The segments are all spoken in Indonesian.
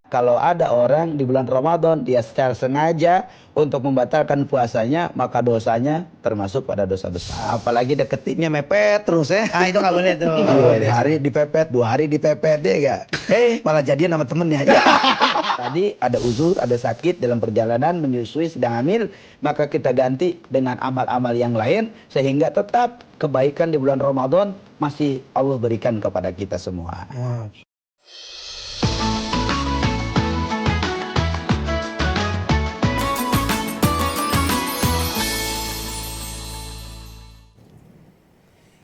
Kalau ada orang di bulan Ramadan dia secara sengaja untuk membatalkan puasanya, maka dosanya termasuk pada dosa besar. Apalagi deketinnya mepet terus ya. Ah, itu nggak boleh tuh. Iya, hari dipepet, 2 hari dipepet dia enggak. Malah jadian sama temennya. Ya. Tadi ada uzur, ada sakit dalam perjalanan menyusui sedang hamil, maka kita ganti dengan amal-amal yang lain sehingga tetap kebaikan di bulan Ramadan masih Allah berikan kepada kita semua. Wow.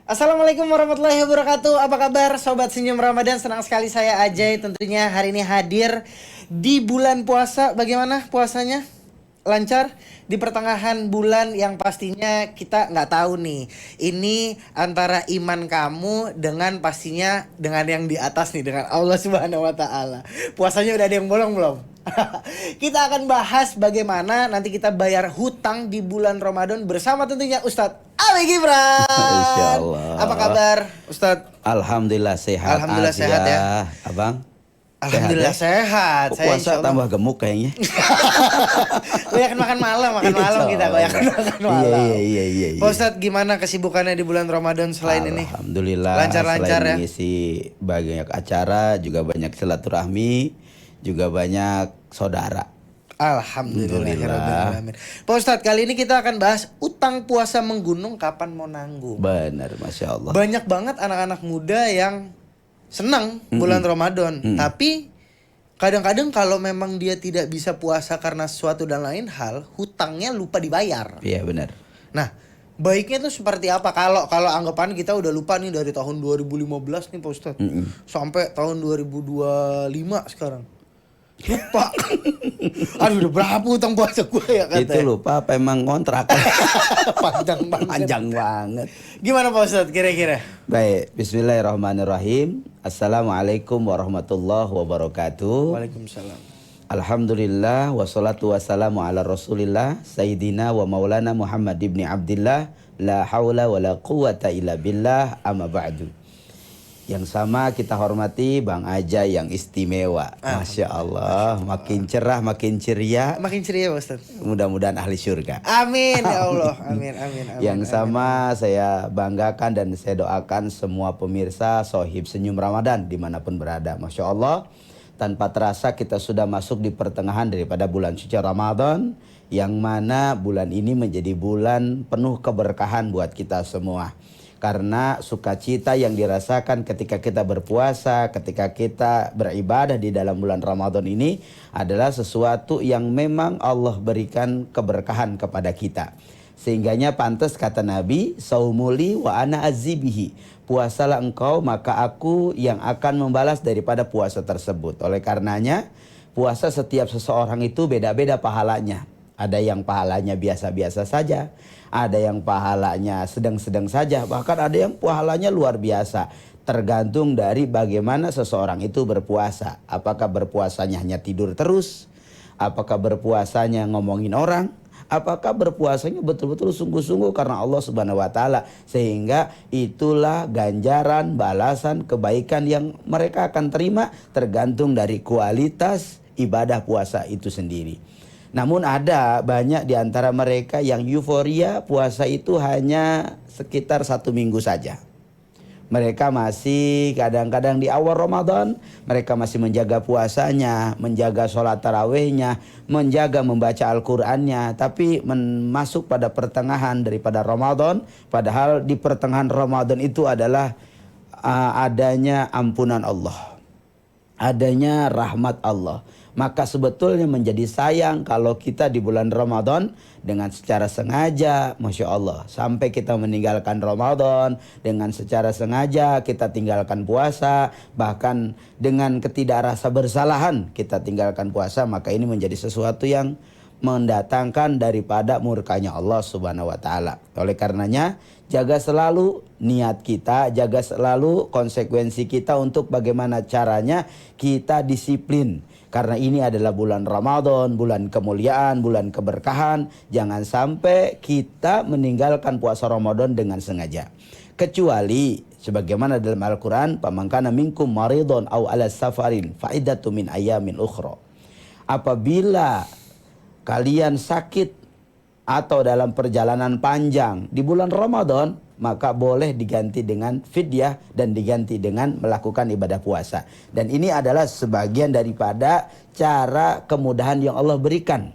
Assalamualaikum warahmatullahi wabarakatuh. Apa kabar Sobat Senyum Ramadan? Senang sekali saya Ajay tentunya hari ini hadir di bulan puasa. Bagaimana puasanya? Lancar? Di pertengahan bulan yang pastinya kita nggak tahu nih. Ini antara iman kamu dengan pastinya dengan yang di atas nih, dengan Allah Subhanahu wa Ta'ala. Puasanya udah ada yang bolong belum? Kita akan bahas bagaimana nanti kita bayar hutang di bulan Ramadan bersama tentunya Ustadz Ali Gibran. Insyaallah. Apa kabar Ustadz? Alhamdulillah sehat. Alhamdulillah sehat ya. Abang. Alhamdulillah sehat. Kok puasa tambah gemuk kayaknya. Banyakan makan malam kita banyakan makan malam. Iya. Pak Ustadz, gimana kesibukannya di bulan Ramadan selain ini? Alhamdulillah. Lancar-lancar ya. Mengisi banyak acara, juga banyak silaturahmi, juga banyak saudara. Alhamdulillah. Pak Ustadz, kali ini kita akan bahas utang puasa menggunung kapan mau nanggung. Benar, Masya Allah. Banyak banget anak-anak muda yang senang bulan Ramadan, tapi kadang-kadang kalau memang dia tidak bisa puasa karena sesuatu dan lain hal, hutangnya lupa dibayar. Iya benar. Nah, baiknya tuh seperti apa? Kalau anggapan kita udah lupa nih dari tahun 2015 nih Pak Ustadz, sampai tahun 2025 sekarang. Lupa. Aduh, udah berapa utang puasa gue ya katanya. Itu lupa apa emang kontrak? Panjang banget. Gimana Pak Ustadz kira-kira? Baik, bismillahirrahmanirrahim. Assalamualaikum warahmatullahi wabarakatuh. Waalaikumsalam. Alhamdulillah wassalatu wassalamu ala Rasulillah Sayyidina wa Maulana Muhammad ibni Abdillah, la haula wa la quwata illa billah, amma ba'du. Yang sama kita hormati Bang Ajay yang istimewa. Masya Allah, makin cerah, makin ceria. Makin ceria Pak Ustadz. Mudah-mudahan ahli surga. Amin ya Allah. Amin. Yang sama saya banggakan dan saya doakan semua pemirsa Sohib Senyum Ramadan dimanapun berada. Masya Allah, tanpa terasa kita sudah masuk di pertengahan daripada bulan suci Ramadan, yang mana bulan ini menjadi bulan penuh keberkahan buat kita semua. Karena sukacita yang dirasakan ketika kita berpuasa, ketika kita beribadah di dalam bulan Ramadan ini adalah sesuatu yang memang Allah berikan keberkahan kepada kita. Sehingganya pantas kata Nabi, saumuli wa ana azibihi. Puasalah engkau maka aku yang akan membalas daripada puasa tersebut. Oleh karenanya puasa setiap seseorang itu beda-beda pahalanya. Ada yang pahalanya biasa-biasa saja, ada yang pahalanya sedang-sedang saja, bahkan ada yang pahalanya luar biasa. Tergantung dari bagaimana seseorang itu berpuasa. Apakah berpuasanya hanya tidur terus? Apakah berpuasanya ngomongin orang? Apakah berpuasanya betul-betul sungguh-sungguh karena Allah Subhanahu wa Ta'ala? Sehingga itulah ganjaran, balasan, kebaikan yang mereka akan terima tergantung dari kualitas ibadah puasa itu sendiri. Namun ada banyak di antara mereka yang euforia puasa itu hanya sekitar 1 minggu saja. Mereka masih kadang-kadang di awal Ramadan, mereka masih menjaga puasanya, menjaga sholat tarawihnya, menjaga membaca Al-Qur'annya. Tapi masuk pada pertengahan daripada Ramadan, padahal di pertengahan Ramadan itu adalah adanya ampunan Allah, adanya rahmat Allah. Maka sebetulnya menjadi sayang kalau kita di bulan Ramadan dengan secara sengaja, Masya Allah, sampai kita meninggalkan Ramadan, dengan secara sengaja kita tinggalkan puasa, bahkan dengan ketidakrasa bersalahan kita tinggalkan puasa, maka ini menjadi sesuatu yang mendatangkan daripada murkanya Allah Subhanahu wa Ta'ala. Oleh karenanya jaga selalu niat kita, jaga selalu konsekuensi kita untuk bagaimana caranya kita disiplin. Karena ini adalah bulan Ramadan, bulan kemuliaan, bulan keberkahan. Jangan sampai kita meninggalkan puasa Ramadan dengan sengaja. Kecuali Sebagaimana dalam Al-Quran, "Pamangkana minkum maridon au ala safarin faidatu min ayamin ukhra." Apabila kalian sakit atau dalam perjalanan panjang di bulan Ramadan, maka boleh diganti dengan fidyah dan diganti dengan melakukan ibadah puasa. Dan ini adalah sebagian daripada cara kemudahan yang Allah berikan.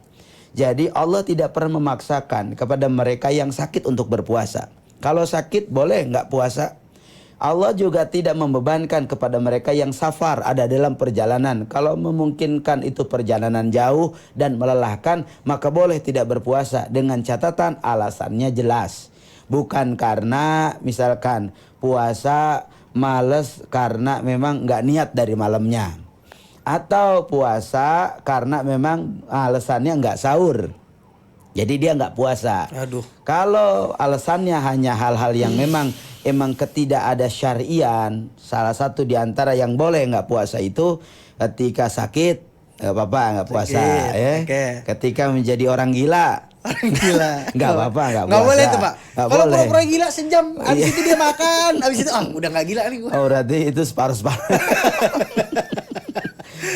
Jadi Allah tidak pernah memaksakan kepada mereka yang sakit untuk berpuasa. Kalau sakit boleh nggak puasa. Allah juga tidak membebankan kepada mereka yang safar, ada dalam perjalanan. Kalau memungkinkan itu perjalanan jauh dan melelahkan, maka boleh tidak berpuasa dengan catatan alasannya jelas. Bukan karena misalkan puasa males karena memang nggak niat dari malamnya. Atau puasa karena memang alasannya nggak sahur. Jadi dia nggak puasa. Aduh. Kalau alasannya hanya hal-hal yang memang ketidak ada syarian, salah satu di antara yang boleh nggak puasa itu ketika sakit, nggak apa-apa nggak puasa, ya. Okay. Ketika menjadi orang gila, Orang gila. nggak apa-apa nggak puasa. Nggak boleh tuh Pak. Nggak Kalau boleh. pura-pura gila sejam, abis itu dia makan, abis itu udah nggak gila nih gua. Oh berarti itu separuh-separuh.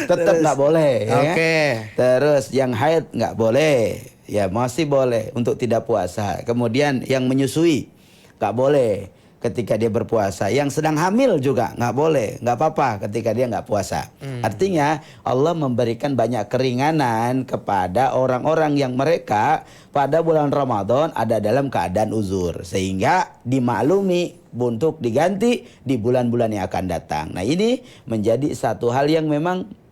Tetap nggak boleh. Ya. Oke. Terus yang haid nggak boleh. Ya masih boleh untuk tidak puasa. Kemudian yang menyusui nggak boleh ketika dia berpuasa. Yang sedang hamil juga nggak boleh, nggak apa-apa ketika dia nggak puasa. Artinya Allah memberikan banyak keringanan kepada orang-orang yang mereka pada bulan Ramadan ada dalam keadaan uzur, sehingga dimaklumi untuk diganti di bulan-bulan yang akan datang. Nah ini menjadi satu hal yang memang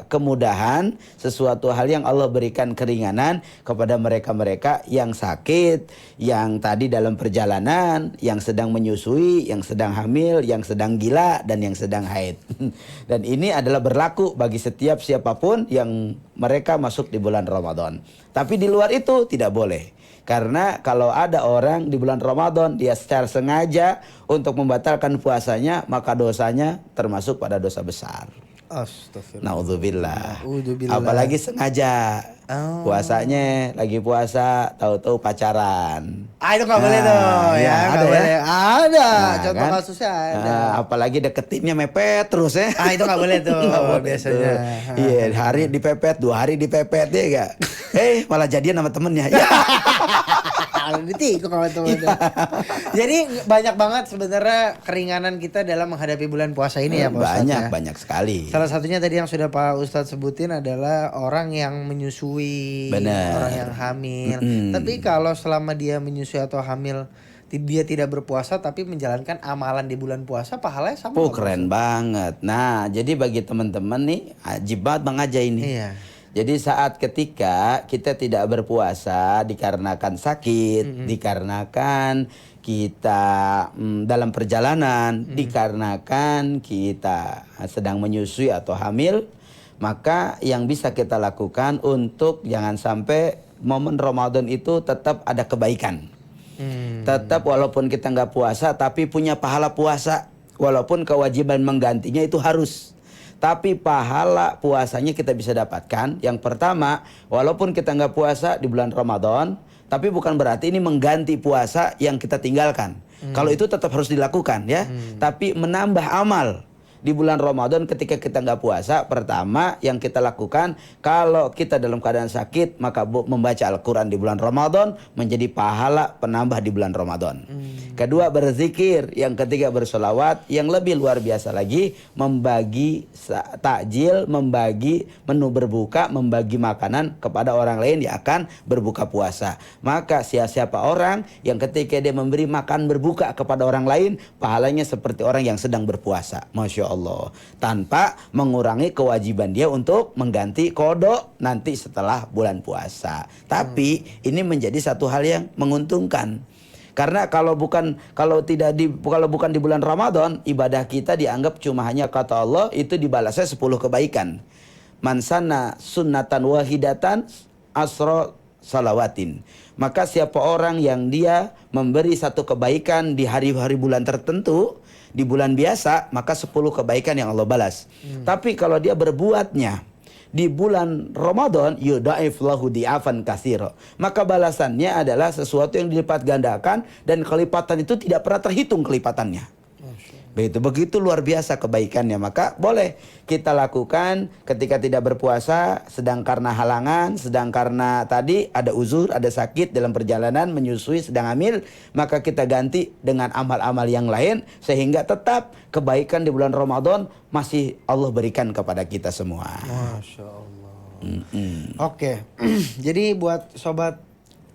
kemudahan, sesuatu hal yang Allah berikan keringanan kepada mereka-mereka yang sakit, yang tadi dalam perjalanan, yang sedang menyusui, yang sedang hamil, yang sedang gila, dan yang sedang haid. Dan ini adalah berlaku bagi setiap siapapun yang mereka masuk di bulan Ramadan. Tapi di luar itu tidak boleh. Karena kalau ada orang di bulan Ramadan dia secara sengaja untuk membatalkan puasanya, maka dosanya termasuk pada dosa besar. Astagfirullah. Naudzubillah. Naudzubillah. Apalagi sengaja puasanya lagi puasa, tahu-tahu pacaran. Itu nggak boleh tuh, ya, nggak ada boleh. ya? Ada, Nah, contoh kan? kasusnya ada. Apalagi deketinnya mepet terus ya. Itu nggak boleh tuh, Nggak boleh biasanya. tuh. Iya, hari dipepet, 2 hari dipepet ya gak? Malah jadian sama temennya. Ya. Ditikung sama temen. Jadi banyak banget sebenarnya keringanan kita dalam menghadapi bulan puasa ini ya Pak Ustadz. Banyak sekali. Salah satunya tadi yang sudah Pak Ustadz sebutin adalah orang yang menyusui, Bener. orang yang hamil. Tapi kalau selama dia menyusui atau hamil, dia tidak berpuasa tapi menjalankan amalan di bulan puasa, pahalanya sama. Oh, nggak, Pak keren banget. Nah, jadi bagi teman-teman nih, ajib banget Bang Aja ini. Iya. Jadi saat ketika kita tidak berpuasa dikarenakan sakit, dikarenakan kita dalam perjalanan, dikarenakan kita sedang menyusui atau hamil, maka yang bisa kita lakukan untuk jangan sampai momen Ramadan itu tetap ada kebaikan. Tetap walaupun kita nggak puasa tapi punya pahala puasa, walaupun kewajiban menggantinya itu harus. Tapi pahala puasanya kita bisa dapatkan. Yang pertama, walaupun kita nggak puasa di bulan Ramadan, tapi bukan berarti ini mengganti puasa yang kita tinggalkan. Kalau itu tetap harus dilakukan ya. Tapi menambah amal di bulan Ramadan ketika kita nggak puasa, pertama yang kita lakukan kalau kita dalam keadaan sakit maka membaca Al-Quran di bulan Ramadan menjadi pahala penambah di bulan Ramadan. Kedua berzikir, yang ketiga bersolawat, yang lebih luar biasa lagi membagi takjil, membagi menu berbuka, membagi makanan kepada orang lain yang akan berbuka puasa. Maka siapa orang yang ketika dia memberi makan berbuka kepada orang lain, pahalanya seperti orang yang sedang berpuasa. Masya Allah, tanpa mengurangi kewajiban dia untuk mengganti kodok nanti setelah bulan puasa. Tapi ini menjadi satu hal yang menguntungkan, karena kalau bukan di bulan Ramadan, ibadah kita dianggap cuma hanya kata Allah itu dibalasnya 10 kebaikan. Man sanna sunnatan wahidatan asra salawatin. Maka siapa orang yang dia memberi satu kebaikan di hari-hari bulan tertentu, di bulan biasa, maka 10 kebaikan yang Allah balas. Tapi kalau dia berbuatnya di bulan Ramadan yudhaif lahu di'afan katsira. Maka balasannya adalah sesuatu yang dilipat gandakan dan kelipatan itu tidak pernah terhitung kelipatannya. Begitu luar biasa kebaikannya. Maka boleh kita lakukan ketika tidak berpuasa, sedang karena halangan, sedang karena tadi ada uzur, ada sakit dalam perjalanan, menyusui, sedang hamil, maka kita ganti dengan amal-amal yang lain sehingga tetap kebaikan di bulan Ramadan masih Allah berikan kepada kita semua. Masya Allah. Oke. Jadi buat sobat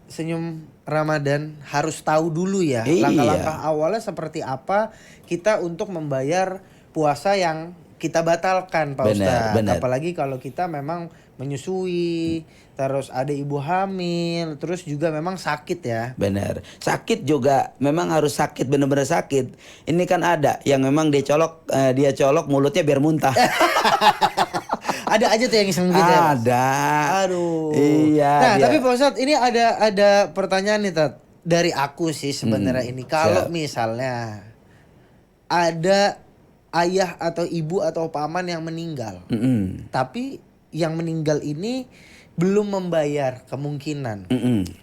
Senyum Ramadan harus tahu dulu ya langkah-langkah awalnya seperti apa kita untuk membayar puasa yang kita batalkan, Pak Ustadz. Benar. Apalagi kalau kita memang menyusui, terus ada ibu hamil, terus juga memang sakit ya. Benar. Sakit juga memang harus sakit, benar-benar sakit. Ini kan ada yang memang dia colok mulutnya biar muntah. Ada aja tuh yang iseng gitu ya. Ada. Aduh. Iya. Nah, tapi Pak Ustadz ini ada pertanyaan nih Tat. Dari aku sih sebenarnya ini. Kalau misalnya ada ayah atau ibu atau paman yang meninggal. Tapi yang meninggal ini belum membayar kemungkinan.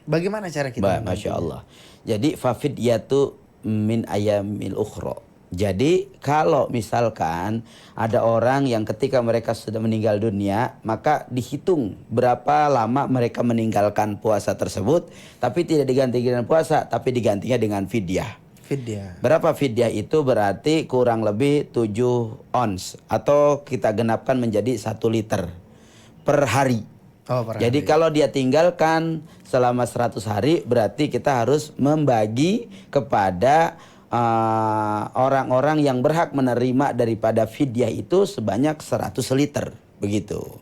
Bagaimana cara kita? Masya Allah. Jadi fafidyatu min ayamil ukhra. Jadi kalau misalkan ada orang yang ketika mereka sudah meninggal dunia, maka dihitung berapa lama mereka meninggalkan puasa tersebut, tapi tidak diganti dengan puasa, tapi digantinya dengan fidyah. Fidyah. Berapa fidyah itu? Berarti kurang lebih 7 ons atau kita genapkan menjadi 1 liter per hari. Jadi kalau dia tinggalkan selama 100 hari, berarti kita harus membagi kepada orang-orang yang berhak menerima daripada fidyah itu sebanyak 100 liter begitu.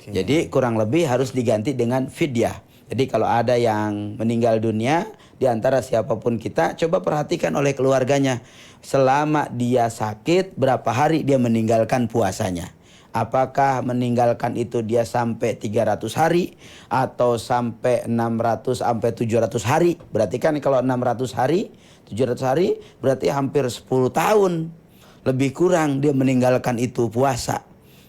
Jadi kurang lebih harus diganti dengan fidyah. Jadi kalau ada yang meninggal dunia di antara siapapun kita, coba perhatikan oleh keluarganya selama dia sakit berapa hari dia meninggalkan puasanya. Apakah meninggalkan itu dia sampai 300 hari atau sampai 600 sampai 700 hari? Berarti kan kalau 600 hari 700 hari berarti hampir 10 tahun lebih kurang dia meninggalkan itu puasa,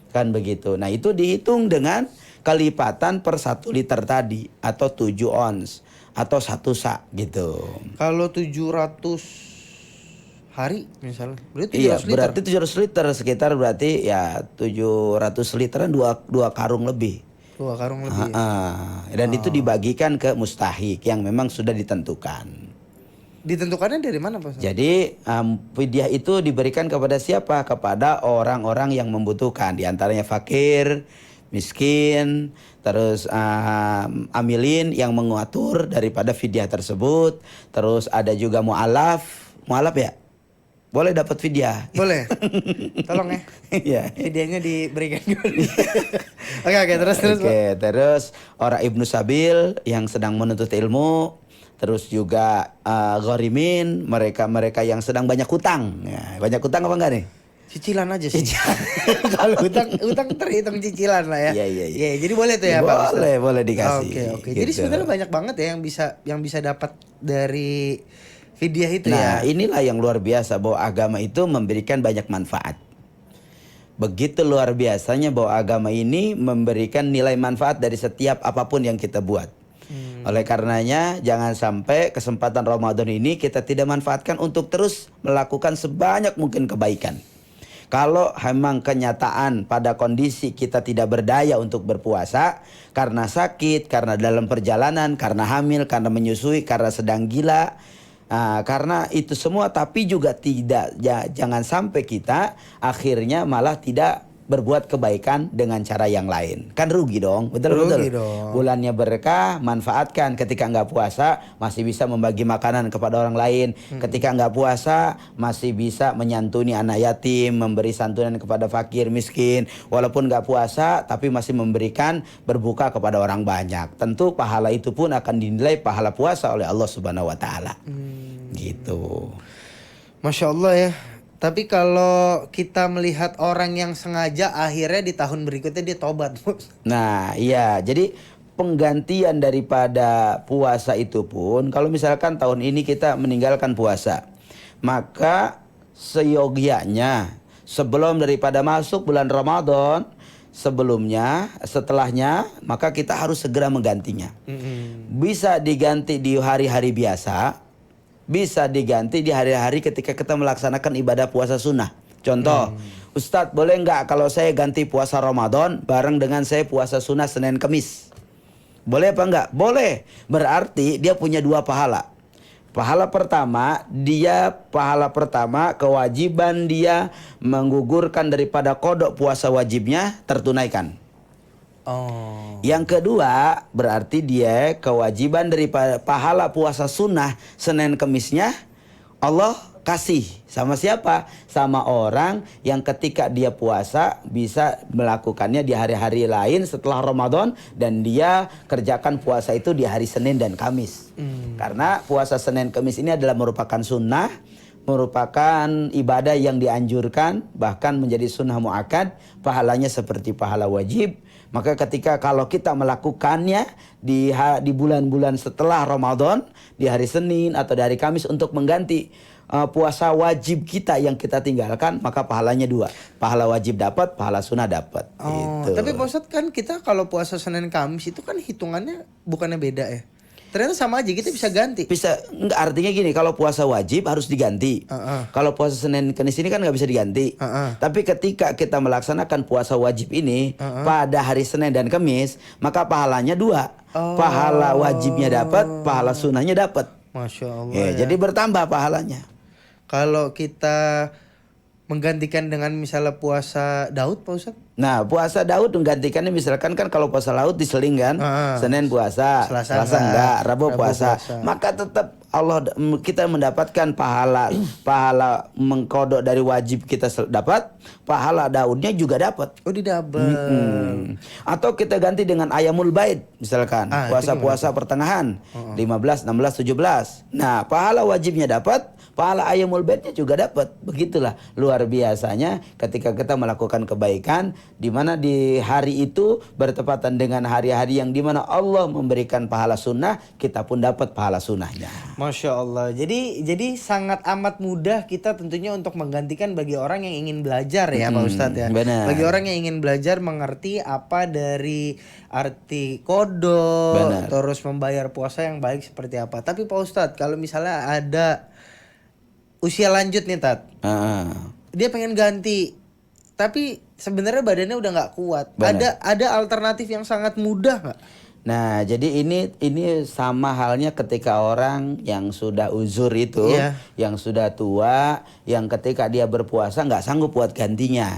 kan begitu. Nah itu dihitung dengan kelipatan per 1 liter tadi atau 7 ons atau 1 sa gitu. Kalau 700 hari misalnya berarti 700 liter. Berarti 700 liter sekitar berarti ya 700 literan 2 karung lebih. 2 karung lebih. Dan itu dibagikan ke mustahik yang memang sudah ditentukan. Ditentukannya dari mana Pak? Jadi fidyah itu diberikan kepada siapa? Kepada orang-orang yang membutuhkan. Di antaranya fakir, miskin, terus amilin yang mengatur daripada fidyah tersebut. Terus ada juga mu'alaf ya? Boleh dapat fidyah. Boleh. Tolong ya. Iya. Fidyahnya diberikan dulu. Oke, terus orang Ibnu Sabil yang sedang menuntut ilmu. Terus juga gharimin, mereka yang sedang banyak hutang. Ya, banyak hutang apa enggak nih? Cicilan aja sih. Kalau utang terhitung cicilan lah ya. Iya. Jadi boleh tuh ya Pak? Boleh dikasih. Oke. Jadi sebenarnya banyak banget ya yang bisa dapat dari fidyah itu ya. Nah, inilah yang luar biasa bahwa agama itu memberikan banyak manfaat. Begitu luar biasanya bahwa agama ini memberikan nilai manfaat dari setiap apapun yang kita buat. Oleh karenanya jangan sampai kesempatan Ramadan ini kita tidak manfaatkan untuk terus melakukan sebanyak mungkin kebaikan. Kalau memang kenyataan pada kondisi kita tidak berdaya untuk berpuasa karena sakit, karena dalam perjalanan, karena hamil, karena menyusui, karena sedang gila, karena itu semua, tapi juga jangan sampai kita akhirnya malah tidak berbuat kebaikan dengan cara yang lain. Kan rugi dong, betul. Bulannya berkah, manfaatkan. Ketika nggak puasa, masih bisa membagi makanan kepada orang lain. Ketika nggak puasa, masih bisa menyantuni anak yatim, memberi santunan kepada fakir, miskin. Walaupun nggak puasa, tapi masih memberikan berbuka kepada orang banyak. Tentu pahala itu pun akan dinilai pahala puasa oleh Allah Subhanahu Wa Taala. Gitu. Masya Allah ya. Tapi kalau kita melihat orang yang sengaja akhirnya di tahun berikutnya dia tobat. Nah iya, jadi penggantian daripada puasa itu pun, kalau misalkan tahun ini kita meninggalkan puasa, maka seyogianya sebelum daripada masuk bulan Ramadan, sebelumnya, setelahnya, maka kita harus segera menggantinya. Bisa diganti di hari-hari biasa, bisa diganti di hari-hari ketika kita melaksanakan ibadah puasa sunnah. Contoh, Ustadz boleh nggak kalau saya ganti puasa Ramadan bareng dengan saya puasa sunnah Senin Kemis? Boleh apa enggak? Boleh. Berarti dia punya dua pahala. Pahala pertama kewajiban dia menggugurkan daripada kodok puasa wajibnya tertunaikan. Oh. Yang kedua berarti dia kewajiban daripada pahala puasa sunnah Senin Kemisnya Allah kasih sama siapa? Sama orang yang ketika dia puasa bisa melakukannya di hari-hari lain setelah Ramadan dan dia kerjakan puasa itu di hari Senin dan Kamis. Karena puasa Senin Kamis ini adalah merupakan sunnah, merupakan ibadah yang dianjurkan, bahkan menjadi sunnah muakkad, pahalanya seperti pahala wajib. Maka ketika kalau kita melakukannya di bulan-bulan setelah Ramadan, di hari Senin atau di hari Kamis untuk mengganti puasa wajib kita yang kita tinggalkan, maka pahalanya dua. Pahala wajib dapat, pahala sunnah dapat. Oh, gitu. tapi Pak Ustadz kan kita kalau puasa Senin Kamis itu kan hitungannya bukannya beda ya? Ternyata sama aja, kita bisa ganti. Bisa, enggak, artinya gini, kalau puasa wajib harus diganti. Kalau puasa Senin Kamis ini kan nggak bisa diganti. Tapi ketika kita melaksanakan puasa wajib ini pada hari Senin dan Kamis, maka pahalanya dua. Pahala wajibnya dapat, pahala sunnahnya dapat. Masya Allah. Jadi bertambah pahalanya. Kalau kita menggantikan dengan misalnya puasa Daud, Pak Ustadz? Nah, puasa Daud menggantikannya misalkan kan kalau puasa laut diseling kan, Senin puasa, Selasa enggak, Rabu puasa. Maka tetap kita mendapatkan pahala mengkodok dari wajib kita dapat, pahala Daudnya juga dapat. Oh, didapat. Atau kita ganti dengan ayamul bait misalkan, puasa-puasa pertengahan, 15, 16, 17. Nah, pahala wajibnya dapat, pahala ayamul baitnya juga dapat. Begitulah luar biasanya ketika kita melakukan kebaikan di mana di hari itu bertepatan dengan hari-hari yang di mana Allah memberikan pahala sunnah, kita pun dapat pahala sunnahnya. Masya Allah. Jadi sangat amat mudah kita tentunya untuk menggantikan bagi orang yang ingin belajar ya Pak Ustadz ya. Benar. Bagi orang yang ingin belajar mengerti apa dari arti kodok, terus membayar puasa yang baik seperti apa. Tapi Pak Ustadz, kalau misalnya ada usia lanjut nih Tat, dia pengen ganti, tapi sebenarnya badannya udah nggak kuat. Ada alternatif yang sangat mudah nggak? Nah, jadi ini sama halnya ketika orang yang sudah uzur itu, yang sudah tua, yang ketika dia berpuasa nggak sanggup buat gantinya.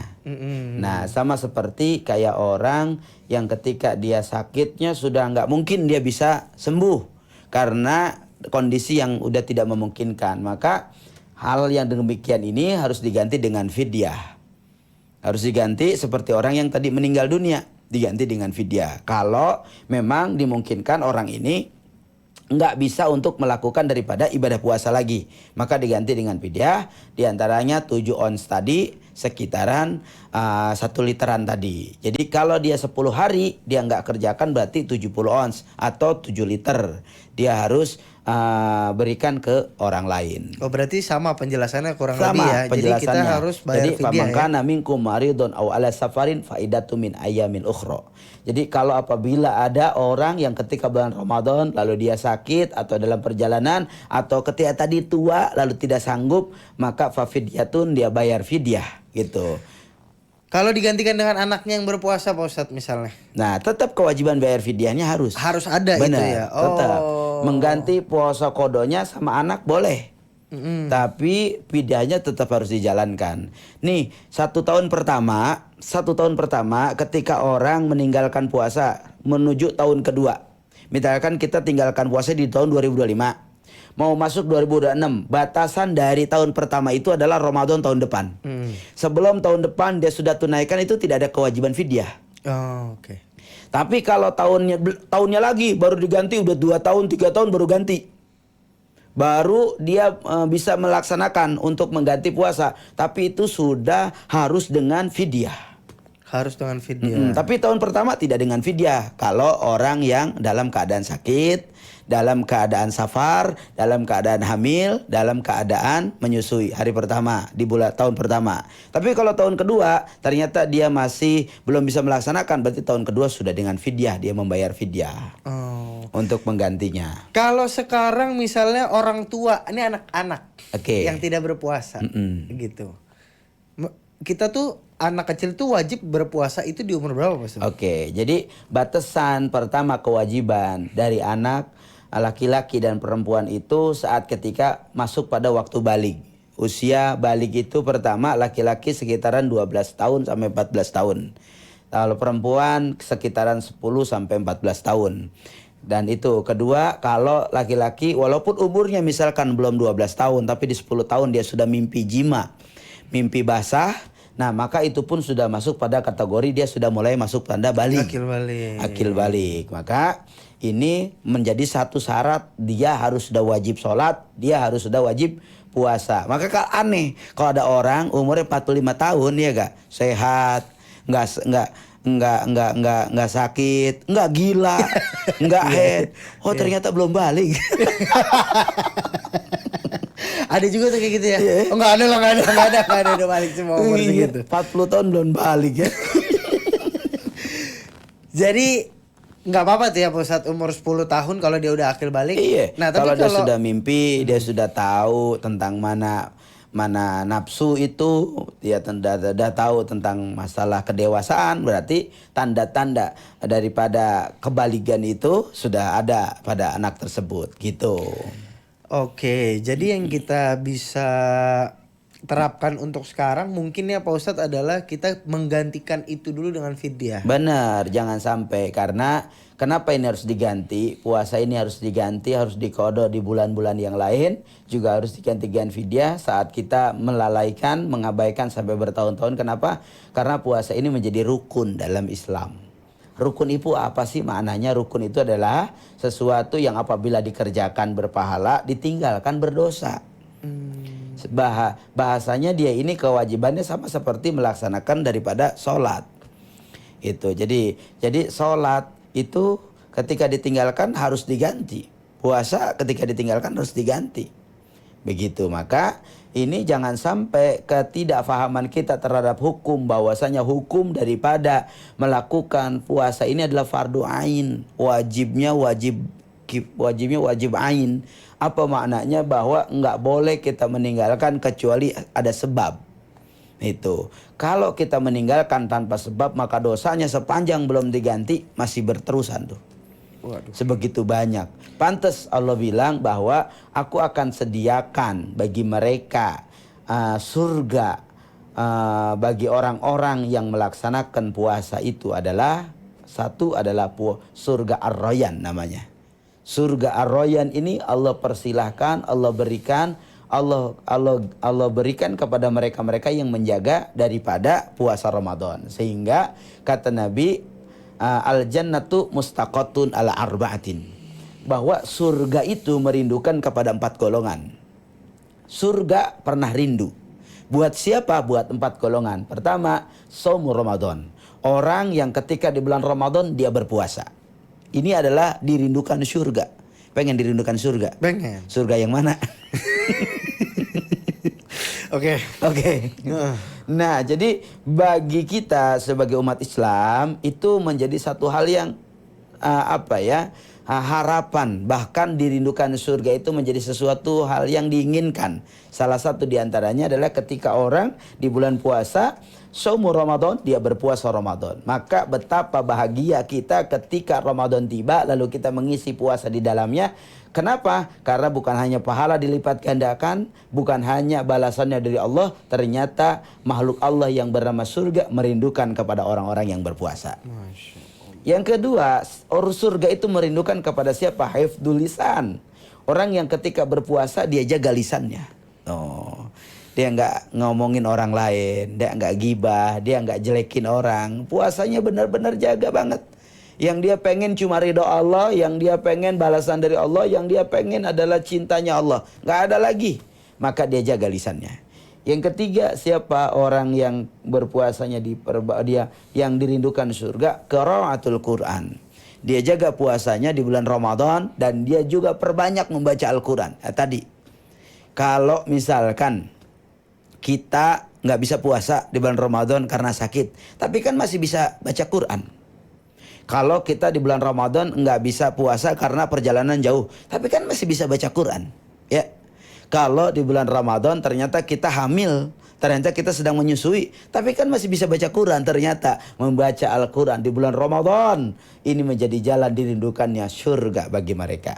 Nah, sama seperti kayak orang yang ketika dia sakitnya sudah nggak mungkin dia bisa sembuh karena kondisi yang udah tidak memungkinkan. Maka hal yang demikian ini harus diganti dengan fidyah. Harus diganti seperti orang yang tadi meninggal dunia, diganti dengan fidyah. Kalau memang dimungkinkan orang ini nggak bisa untuk melakukan daripada ibadah puasa lagi, maka diganti dengan fidyah. Di antaranya 7 ons tadi sekitaran 1 literan tadi. Jadi kalau dia 10 hari dia nggak kerjakan berarti 70 ons atau 7 liter. Dia harus berikan ke orang lain. Oh, berarti sama penjelasannya kurang sama lebih ya. Jadi kita penjelasannya. harus bayar Jadi fidyah ya. famangkana minkum maridun aw ala safarin faidatu min ayamin ukhra. Jadi kalau apabila ada orang yang ketika bulan Ramadan lalu dia sakit atau dalam perjalanan atau ketika tadi tua lalu tidak sanggup, maka fafidyatun, dia bayar fidyah gitu. Kalau digantikan dengan anaknya yang berpuasa Pak Ustadz misalnya. Nah, tetap kewajiban bayar fidyahnya harus. Harus ada. Benar, itu ya. Tetap. Mengganti puasa kodonya sama anak boleh. Tapi fidyahnya tetap harus dijalankan. Nih, 1 tahun pertama ketika orang meninggalkan puasa menuju tahun kedua. Misalkan kita tinggalkan puasa di tahun 2025. Mau masuk 2026, batasan dari tahun pertama itu adalah Ramadan tahun depan. Sebelum tahun depan dia sudah tunaikan itu tidak ada kewajiban fidyah. Oh, oke. Tapi kalau tahunnya lagi baru diganti, udah 2 tahun 3 tahun baru ganti, baru dia bisa melaksanakan untuk mengganti puasa. Tapi itu sudah harus dengan fidyah. Harus dengan fidyah. Tapi tahun pertama tidak dengan fidyah. Kalau orang yang dalam keadaan sakit, dalam keadaan safar, dalam keadaan hamil, dalam keadaan menyusui hari pertama di tahun pertama. Tapi kalau tahun kedua ternyata dia masih belum bisa melaksanakan, berarti tahun kedua sudah dengan fidyah, dia membayar fidyah untuk menggantinya. Kalau sekarang misalnya orang tua, ini anak-anak yang tidak berpuasa, gitu. Kita tuh anak kecil tuh wajib berpuasa itu di umur berapa, Mas? Oke, jadi batasan pertama kewajiban dari anak laki-laki dan perempuan itu saat ketika masuk pada waktu balik. Usia balik itu pertama laki-laki sekitaran 12 tahun sampai 14 tahun. Kalau perempuan sekitaran 10 sampai 14 tahun. Dan itu kedua, kalau laki-laki walaupun umurnya misalkan belum 12 tahun tapi di 10 tahun dia sudah mimpi jima, mimpi basah, nah maka itu pun sudah masuk pada kategori dia sudah mulai masuk tanda balik. Akil balik. Maka ini menjadi satu syarat, dia harus sudah wajib sholat, dia harus sudah wajib puasa. Maka aneh kalau ada orang umurnya 45 tahun ya gak sehat, nggak sakit, nggak gila, nggak head. Oh ternyata belum balik. Ada juga tuh kayak gitu ya. Oh nggak ada udah balik semua umur segitu. 40 tahun belum balik ya. Jadi nggak apa-apa tuh ya Pak umur 10 tahun kalau dia udah akil balik. Iya. Nah, tapi kalau dia sudah mimpi, dia sudah tahu tentang mana nafsu itu, dia sudah tahu tentang masalah kedewasaan, berarti tanda-tanda daripada kebalikan itu sudah ada pada anak tersebut gitu. Oke, jadi yang kita bisa terapkan untuk sekarang mungkin ya Pak Ustadz adalah kita menggantikan itu dulu dengan fidyah. Benar, jangan sampai, karena kenapa ini harus diganti? Puasa ini harus diganti, harus diqadha di bulan-bulan yang lain, juga harus diganti-ganti fidyah saat kita melalaikan, mengabaikan sampai bertahun-tahun. Kenapa? Karena puasa ini menjadi rukun dalam Islam. Rukun itu apa sih maknanya? Rukun itu adalah sesuatu yang apabila dikerjakan berpahala, ditinggalkan berdosa. Bahasanya dia ini kewajibannya sama seperti melaksanakan daripada sholat. Itu. Jadi sholat itu ketika ditinggalkan harus diganti. Puasa ketika ditinggalkan harus diganti. Begitu. Maka ini jangan sampai ketidakfahaman kita terhadap hukum, bahwasanya hukum daripada melakukan puasa ini adalah fardu ain, wajibnya wajib ain. Apa maknanya? Bahwa nggak boleh kita meninggalkan kecuali ada sebab. Itu. Kalau kita meninggalkan tanpa sebab, maka dosanya sepanjang belum diganti masih berterusan tuh. Waduh. Sebegitu banyak. Pantas Allah bilang bahwa aku akan sediakan bagi mereka surga bagi orang-orang yang melaksanakan puasa itu adalah satu adalah surga Ar-Rayyan namanya. Surga Ar-Rayyan ini Allah persilahkan, Allah berikan, Allah berikan kepada mereka-mereka yang menjaga daripada puasa Ramadan. Sehingga kata Nabi, al-jannatu mustaqatun ala arba'atin, bahwa surga itu merindukan kepada 4 golongan. Surga pernah rindu. Buat siapa? Buat 4 golongan. Pertama, shaum Ramadan. Orang yang ketika di bulan Ramadan dia berpuasa. Ini adalah dirindukan surga. Pengen dirindukan surga? Pengen. Surga yang mana? Oke. Nah, jadi bagi kita sebagai umat Islam itu menjadi satu hal yang harapan, bahkan dirindukan surga itu menjadi sesuatu hal yang diinginkan. Salah satu diantaranya adalah ketika orang di bulan puasa, shaum Ramadan, dia berpuasa Ramadan. Maka betapa bahagia kita ketika Ramadan tiba lalu kita mengisi puasa di dalamnya. Kenapa? Karena bukan hanya pahala dilipat gandakan, bukan hanya balasannya dari Allah, ternyata makhluk Allah yang bernama surga merindukan kepada orang-orang yang berpuasa. Masya Allah. Yang kedua, surga itu merindukan kepada siapa? Hifdzul lisan. Orang yang ketika berpuasa dia jaga lisannya. Dia nggak ngomongin orang lain, dia nggak gibah, dia nggak jelekin orang. Puasanya benar-benar jaga banget. Yang dia pengen cuma ridho Allah, yang dia pengen balasan dari Allah, yang dia pengen adalah cintanya Allah. Nggak ada lagi. Maka dia jaga lisannya. Yang ketiga, siapa orang yang berpuasanya dia yang dirindukan surga, qiraatul Quran. Dia jaga puasanya di bulan Ramadan dan dia juga perbanyak membaca Al-Quran. Tadi, kalau misalkan kita nggak bisa puasa di bulan Ramadan karena sakit, tapi kan masih bisa baca Quran. Kalau kita di bulan Ramadan nggak bisa puasa karena perjalanan jauh, tapi kan masih bisa baca Quran, ya. Kalau di bulan Ramadan ternyata kita hamil, ternyata kita sedang menyusui, tapi kan masih bisa baca Quran. Ternyata membaca Al-Quran di bulan Ramadan ini menjadi jalan dirindukannya surga bagi mereka.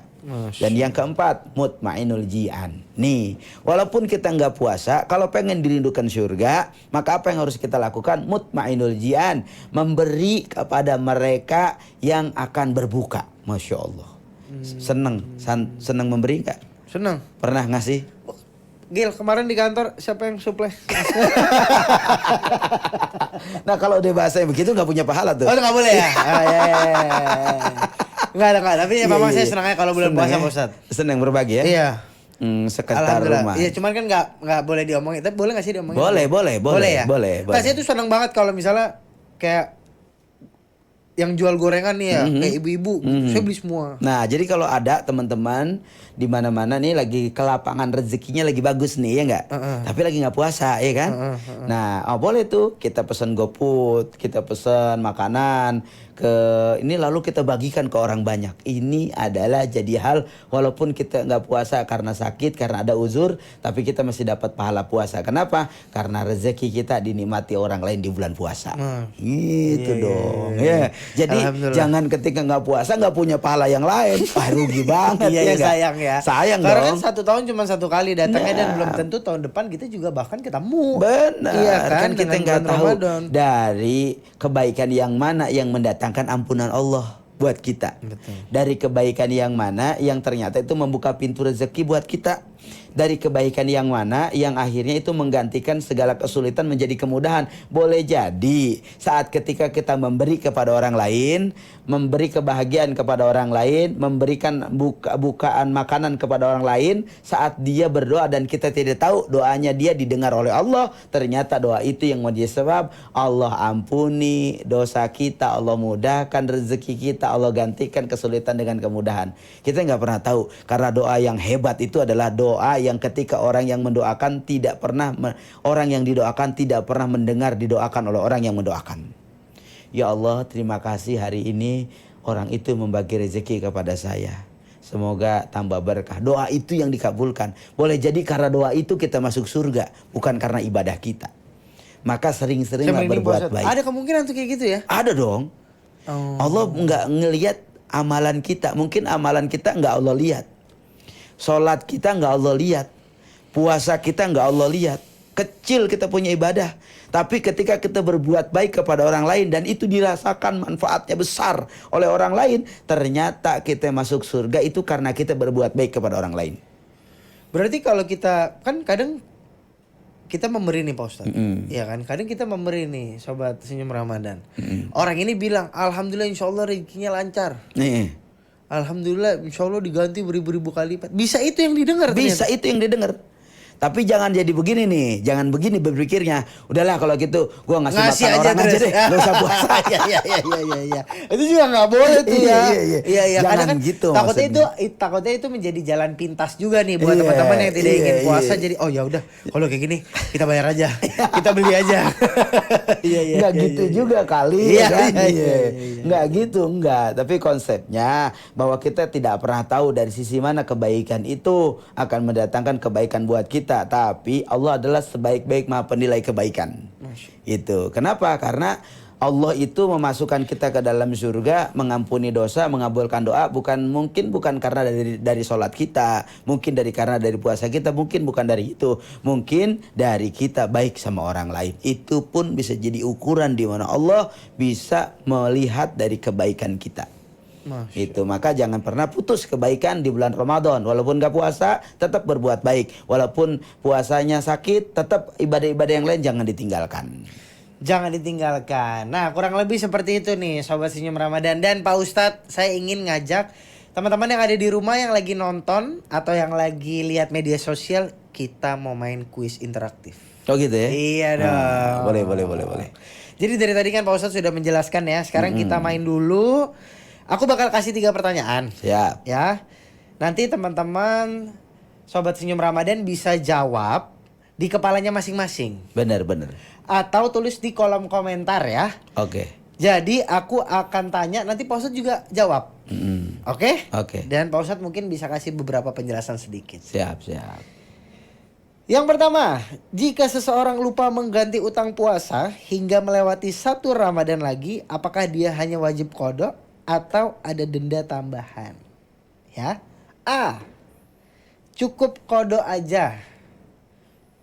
Dan yang keempat, mutmainul jian. Nih, walaupun kita nggak puasa, kalau pengen dirindukan surga, maka apa yang harus kita lakukan? Mutmainul jian, memberi kepada mereka yang akan berbuka. Masya Allah. Seneng memberi nggak? Senang. Pernah ngasih? Gil, kemarin di kantor siapa yang suplai? Nah, kalau dia bahasanya begitu nggak punya pahala tuh. Oh, itu nggak boleh ya? Ah, ya, ya, ya, ya. Nggak. Tapi ya, memang saya senangnya kalau bulan puasa, Pak Ustadz. Senang berbagi ya? Iya. Sekitar rumah. Iya, cuman kan nggak boleh diomongin. Tapi boleh nggak sih diomongin? Boleh ya? Boleh. Nah, saya tuh senang banget kalau misalnya kayak yang jual gorengan nih ya, kayak ibu-ibu, saya beli semua. Nah, jadi kalau ada teman-teman di mana-mana nih lagi kelapangan rezekinya lagi bagus nih, ya enggak? Tapi lagi nggak puasa, ya kan? Nah, boleh tuh kita pesan GoFood, kita pesan makanan ke ini lalu kita bagikan ke orang banyak. Ini adalah jadi hal walaupun kita nggak puasa karena sakit, karena ada uzur, tapi kita masih dapat pahala puasa. Kenapa? Karena rezeki kita dinikmati orang lain di bulan puasa. Gitu dong. Ya. Jadi jangan ketika nggak puasa nggak punya pahala yang lain. Rugi banget. Iya, sayang ya. Sayang karena dong. Kan 1 tahun cuma 1 kali datangnya dan belum tentu tahun depan kita juga bahkan ketemu. Benar. Iya kan kita nggak tahu Ramadan. dari kebaikan yang mana yang mendatangkan ampunan Allah buat kita. Betul. Dari kebaikan yang mana yang ternyata itu membuka pintu rezeki buat kita. Dari kebaikan yang mana yang akhirnya itu menggantikan segala kesulitan menjadi kemudahan. Boleh jadi saat ketika kita memberi kepada orang lain, memberi kebahagiaan kepada orang lain, memberikan bukaan makanan kepada orang lain, saat dia berdoa dan kita tidak tahu doanya dia didengar oleh Allah, ternyata doa itu yang menjadi sebab Allah ampuni dosa kita, Allah mudahkan rezeki kita, Allah gantikan kesulitan dengan kemudahan. Kita nggak pernah tahu, karena doa yang hebat itu adalah doa yang ketika orang yang mendoakan tidak pernah orang yang didoakan tidak pernah mendengar didoakan oleh orang yang mendoakan. Ya Allah, terima kasih hari ini orang itu membagi rezeki kepada saya. Semoga tambah berkah. Doa itu yang dikabulkan. Boleh jadi karena doa itu kita masuk surga, bukan karena ibadah kita. Maka sering-seringlah berbuat baik. Ada kemungkinan tuh kayak gitu ya? Ada dong. Allah nggak ngelihat amalan kita. Mungkin amalan kita nggak Allah lihat. Sholat kita nggak Allah lihat, puasa kita nggak Allah lihat, kecil kita punya ibadah, tapi ketika kita berbuat baik kepada orang lain dan itu dirasakan manfaatnya besar oleh orang lain, ternyata kita masuk surga itu karena kita berbuat baik kepada orang lain. Berarti kalau kita kan kadang kita memberi nih Pak Ustadz, ya kan? Kadang kita memberi nih sobat senyum Ramadan. Orang ini bilang, alhamdulillah insya Allah rezekinya lancar. Alhamdulillah insya Allah diganti beribu-ribu kali lipat. Bisa itu yang didengar. Bisa itu yang didengar. Tapi jangan jadi begini nih, jangan begini berpikirnya. Udahlah kalau gitu, gua ngasih makan orang aja deh, gak usah puasa. Iya. Itu juga nggak boleh tuh ya. Iya. Jangan kan gitu. Takutnya itu menjadi jalan pintas juga nih buat teman-teman yang tidak ingin puasa. Jadi oh ya udah, kalau kayak gini kita bayar aja, kita beli aja. Nggak gitu juga kali. Nggak gitu, nggak. Tapi konsepnya bahwa kita tidak pernah tahu dari sisi mana kebaikan itu akan mendatangkan kebaikan buat kita. Tapi Allah adalah sebaik-baik maha penilai kebaikan. Itu. Kenapa? Karena Allah itu memasukkan kita ke dalam surga, mengampuni dosa, mengabulkan doa, bukan karena dari sholat kita, mungkin karena dari puasa kita, mungkin bukan dari itu, mungkin dari kita baik sama orang lain. Itu pun bisa jadi ukuran di mana Allah bisa melihat dari kebaikan kita. Itu, maka jangan pernah putus kebaikan di bulan Ramadan. Walaupun gak puasa, tetap berbuat baik. Walaupun puasanya sakit, tetap ibadah-ibadah yang lain jangan ditinggalkan. Jangan ditinggalkan. Nah, kurang lebih seperti itu nih Sobat Senyum Ramadan. Dan Pak Ustadz, saya ingin ngajak teman-teman yang ada di rumah, yang lagi nonton atau yang lagi lihat media sosial, kita mau main kuis interaktif. Oh gitu ya? Iya Nah, dong. boleh. Jadi dari tadi kan Pak Ustadz sudah menjelaskan ya. Sekarang kita main dulu. Aku bakal kasih 3 pertanyaan. Siap. Ya. Nanti teman-teman Sobat Senyum Ramadan bisa jawab di kepalanya masing-masing. Bener. Atau tulis di kolom komentar ya. Oke. Jadi aku akan tanya, nanti Pak Ustadz juga jawab. Oke? Oke. Dan Pak Ustadz mungkin bisa kasih beberapa penjelasan sedikit. Siap. Yang pertama, jika seseorang lupa mengganti utang puasa hingga melewati 1 Ramadan lagi, apakah dia hanya wajib qada atau ada denda tambahan? Ya. A. Cukup qada aja.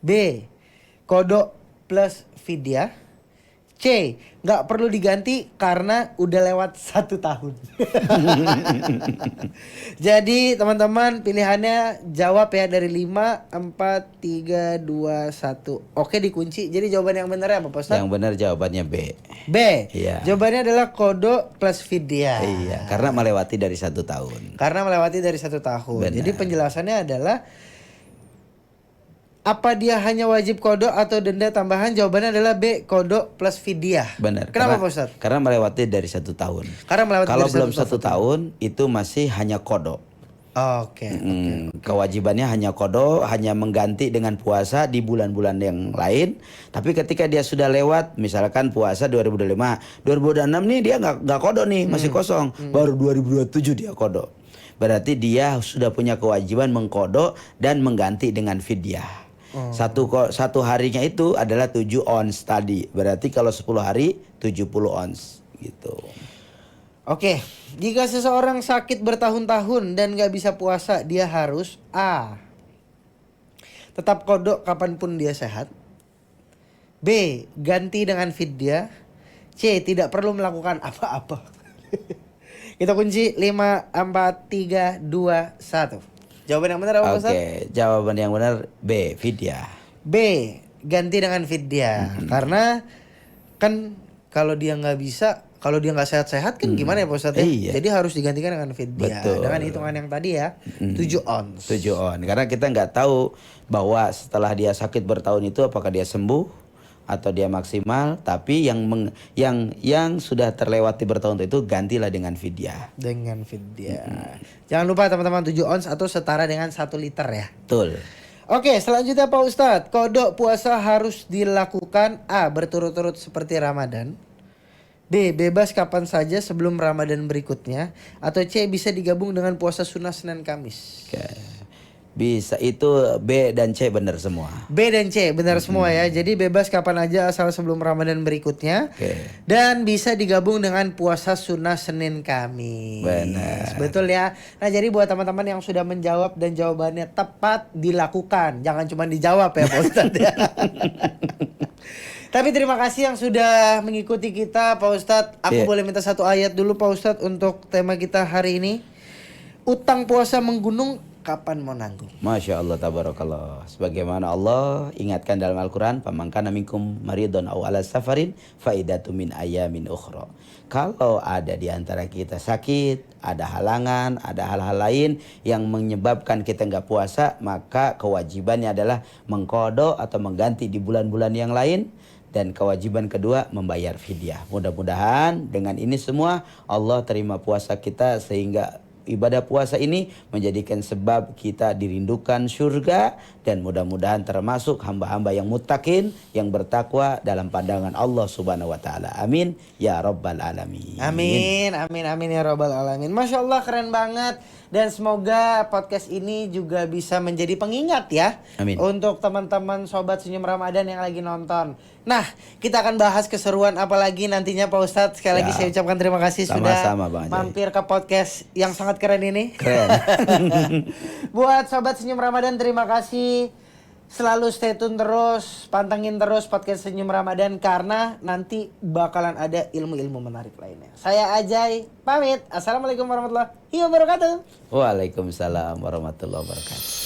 B. Qada plus fidyah. C. Nggak perlu diganti karena udah lewat 1 tahun. Jadi teman-teman pilihannya jawab ya dari 5, 4, 3, 2, 1. Oke dikunci. Jadi jawaban yang benar apa Pak Ustadz? Yang benar jawabannya B. B. Iya. Jawabannya adalah qada plus fidyah. Iya, karena melewati dari 1 tahun. Karena melewati dari 1 tahun. Benar. Jadi penjelasannya adalah apa dia hanya wajib qada atau denda tambahan? Jawabannya adalah B, qada plus fidyah. Benar. Kenapa karena, Pak Ustadz? Karena melewati dari 1 tahun. Karena melewati Kalau dari belum 1 1 tahun itu masih hanya qada. Oke. Kewajibannya hanya qada, hanya mengganti dengan puasa di bulan-bulan yang lain. Tapi ketika dia sudah lewat, misalkan puasa 2025, 2026 nih dia nggak qada nih, masih kosong. Baru 2027 dia qada. Berarti dia sudah punya kewajiban mengqada dan mengganti dengan fidyah. Satu harinya itu adalah 7 ons tadi. Berarti kalau 10 hari 70 ons gitu. Oke, jika seseorang sakit bertahun-tahun dan gak bisa puasa, dia harus A. Tetap qada kapanpun dia sehat. B. Ganti dengan fidyah. C. Tidak perlu melakukan apa-apa. Kita kunci 5, 4, 3, 2, 1. Jawaban yang benar apa Ustaz? Oke, jawaban yang benar B, fidyah. B. Ganti dengan fidyah. Karena kan kalau dia nggak bisa, kalau dia nggak sehat-sehat kan gimana ya Pak Ustadz ya? Iya. Jadi harus digantikan dengan fidyah. Betul. Dengan hitungan yang tadi ya, 7 ons. 7 on. Karena kita nggak tahu bahwa setelah dia sakit bertahun itu apakah dia sembuh atau dia maksimal. Tapi yang sudah terlewati bertahun itu gantilah dengan fidyah. Dengan fidyah. Jangan lupa teman-teman 7 ons atau setara dengan 1 liter ya. Betul. Oke, selanjutnya Pak Ustadz, qada puasa harus dilakukan A. Berturut-turut seperti Ramadan. B. Bebas kapan saja sebelum Ramadan berikutnya. Atau C. Bisa digabung dengan puasa sunnah Senin Kamis. Oke. Bisa itu B dan C benar semua. B dan C benar semua ya. Jadi bebas kapan aja asal sebelum Ramadan berikutnya. Oke. Dan bisa digabung dengan puasa sunnah Senin Kamis. Benar. Betul ya. Nah jadi buat teman-teman yang sudah menjawab dan jawabannya tepat, dilakukan. Jangan cuma dijawab ya Pak Ustadz ya. Tapi terima kasih yang sudah mengikuti kita Pak Ustadz. Aku Iya. boleh minta 1 ayat dulu Pak Ustadz untuk tema kita hari ini. Utang puasa menggunung, kapan mau nanggung? Masya Allah, tabarakallah. Sebagaimana Allah ingatkan dalam Al-Quran, "Pamangkana minkum maridun aw ala safarin faidatu min ayamin ukhra." Kalau ada di antara kita sakit, ada halangan, ada hal-hal lain yang menyebabkan kita nggak puasa, maka kewajibannya adalah mengqada atau mengganti di bulan-bulan yang lain. Dan kewajiban kedua membayar fidyah. Mudah-mudahan dengan ini semua Allah terima puasa kita sehingga ibadah puasa ini menjadikan sebab kita dirindukan surga dan mudah-mudahan termasuk hamba-hamba yang muttaqin, yang bertakwa dalam pandangan Allah Subhanahu wa taala. Amin ya rabbal alamin. Amin, amin, amin ya robbal alamin. Masya Allah keren banget. Dan semoga podcast ini juga bisa menjadi pengingat ya. Amin. Untuk teman-teman Sobat Senyum Ramadan yang lagi nonton. Nah, kita akan bahas keseruan apa lagi nantinya Pak Ustadz. Sekali lagi Ya. saya ucapkan terima kasih Sama-sama, sudah Bang Ajay. mampir ke podcast yang sangat keren ini. Keren. Buat Sobat Senyum Ramadan terima kasih. Selalu stay tune terus, pantengin terus podcast Senyum Ramadan karena nanti bakalan ada ilmu-ilmu menarik lainnya. Saya Ajay, pamit. Assalamualaikum warahmatullahi wabarakatuh. Waalaikumsalam warahmatullahi wabarakatuh.